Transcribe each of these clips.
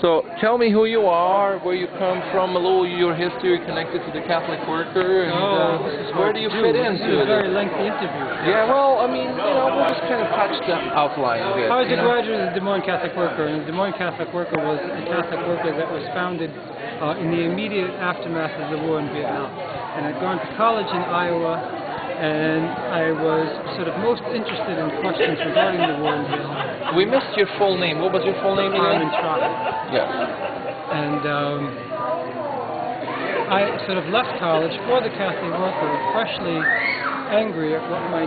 So tell me who you are, where you come from, a little your history connected to the Catholic Worker, and where do you fit into this? Is a very lengthy interview. Yeah, well, I mean, we'll just kind of touch the outline of it. I was a graduate of the Des Moines Catholic Worker, and the Des Moines Catholic Worker was a Catholic worker that was founded in the immediate aftermath of the war in Vietnam. And I'd gone to college in Iowa, and I was sort of most interested in questions regarding the war in Vietnam. We missed your full name. What was your full name again? Armin Trotter. Yes. And I sort of left college for the Catholic Worker, freshly angry at what I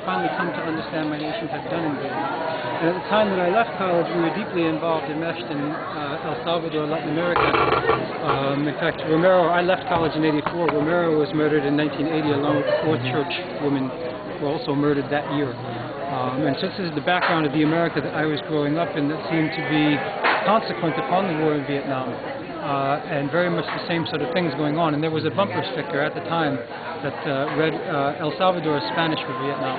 finally come to understand my nation had done in Vietnam. And at the time that I left college, we were deeply involved, enmeshed in El Salvador, Latin America. In fact, I left college in '84. Romero was murdered in 1980, along with 4 church women who were also murdered that year. And so this is the background of the America that I was growing up in that seemed to be consequent upon the war in Vietnam. And very much the same sort of things going on. And there was a bumper sticker at the time that read El Salvador is Spanish for Vietnam.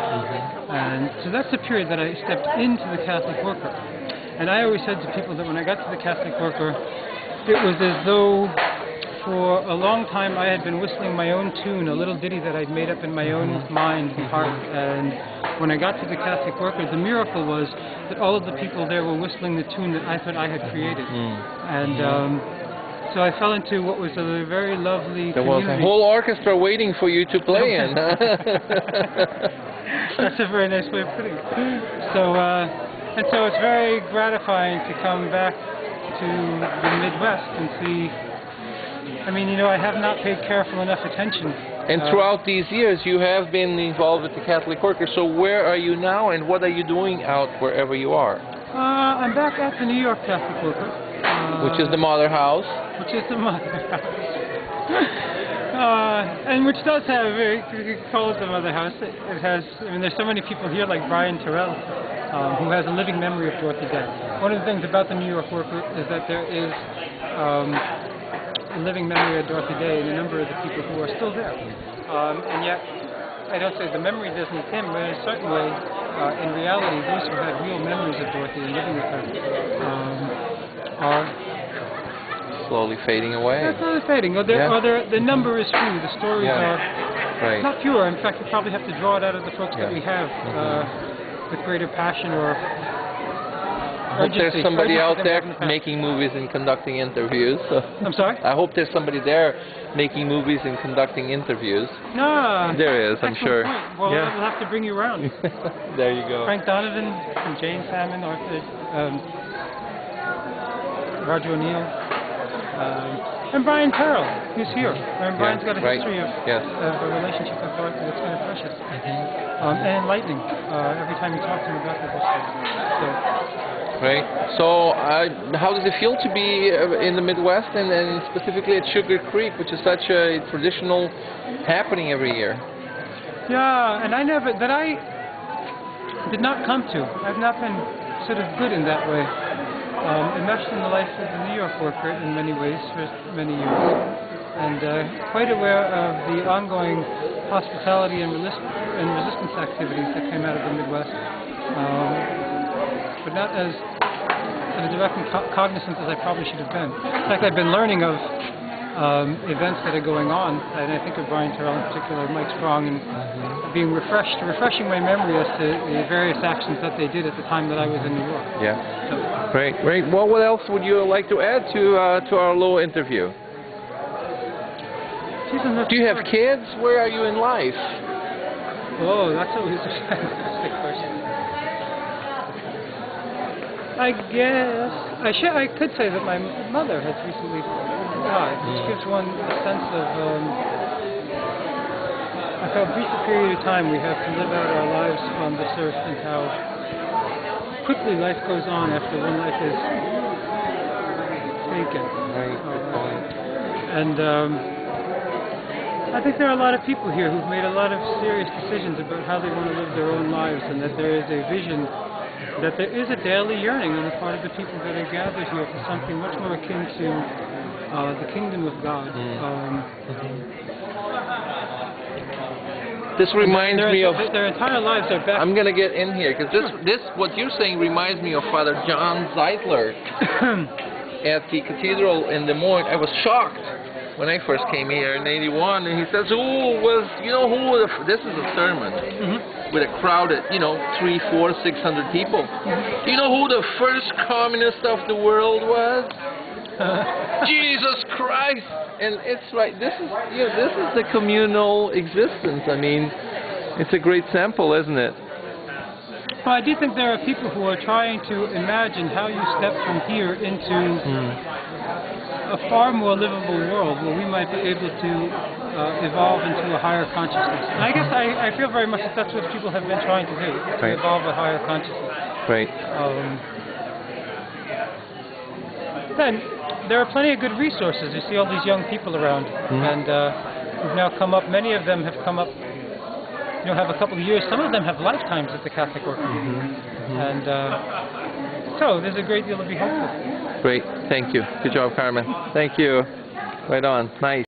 And so that's the period that I stepped into the Catholic Worker. And I always said to people that when I got to the Catholic Worker, it was as though for a long time I had been whistling my own tune, a little ditty that I'd made up in my own mind and heart. And when I got to the Catholic Worker, the miracle was that all of the people there were whistling the tune that I thought I had created. And so I fell into what was a very lovely There was a whole orchestra waiting for you to play in. That's a very nice way of putting it. So, and so it's very gratifying to come back to the Midwest and see. I mean, I have not paid careful enough attention. And throughout these years, you have been involved with the Catholic Worker. So where are you now, and what are you doing out wherever you are? I'm back at the New York Catholic Worker. Which is the mother house. Which is the mother house. And which does have, you could call it the mother house. It has, there's so many people here like Brian Terrell, who has a living memory of Dorothy Day. One of the things about the New York Worker is that there is a living memory of Dorothy Day and a number of the people who are still there. And yet, I don't say the memory doesn't exist, but in a certain way, in reality, those who had real memories of Dorothy and living with her are slowly fading away. They're slowly fading. The number is few. The stories are not fewer. In fact, we probably have to draw it out of the folks that we have with greater passion or I hope there's somebody out there making movies and conducting interviews. I'm sorry? I hope there's somebody there making movies and conducting interviews. No. There is, I'm sure. Point. Well, we'll have to bring you around. There you go. Frank Donovan and Jane Salmon, Roger O'Neill, and Brian Terrell, who's here. Brian's got a history of a relationship with Dorothy that's kind of precious and enlightening every time you talk to him about the history. Right. So, how does it feel to be in the Midwest and specifically at Sugar Creek, which is such a traditional happening every year? Yeah, and I did not come to. I've not been sort of good in that way. Enmeshed in the life of the New York Worker in many ways for many years, and quite aware of the ongoing hospitality and resistance activities that came out of the Midwest, but not as direct and cognizant as I probably should have been. In fact, I've been learning of events that are going on, and I think of Brian Terrell in particular, Mike Strong, and being refreshing my memory as to the various actions that they did at the time that I was in New York. Yeah. So, great. Well, what else would you like to add to our little interview? Do you have kids? Where are you in life? Oh, that's always a fantastic question. I guess I could say that my mother has recently died, which gives one a sense of how brief a period of time we have to live out our lives on this earth, and how quickly life goes on after one life is taken. And I think there are a lot of people here who've made a lot of serious decisions about how they want to live their own lives, and that there is a vision, that there is a daily yearning on the part of the people that are gathered here for something much more akin to the kingdom of God. This reminds me of their entire lives are back. I'm gonna get in here because this what you're saying reminds me of Father John Zeitler. at the cathedral in Des Moines. I was shocked when I first came here in '81, and he says, this is a sermon with a crowd at, 300, 400, 600 people. Do you know who the first communist of the world was? Jesus Christ! And it's right. This is the communal existence. I mean, it's a great sample, isn't it? Well, I do think there are people who are trying to imagine how you step from here into a far more livable world where we might be able to evolve into a higher consciousness. And I guess I feel very much that that's what people have been trying to do, to evolve a higher consciousness. Right. Then there are plenty of good resources. You see all these young people around, and who've now come up. Many of them have come up, have a couple of years. Some of them have lifetimes at the Catholic Work. And so there's a great deal to be hopeful. Great. Thank you. Good job, Carmen. Thank you. Right on. Nice.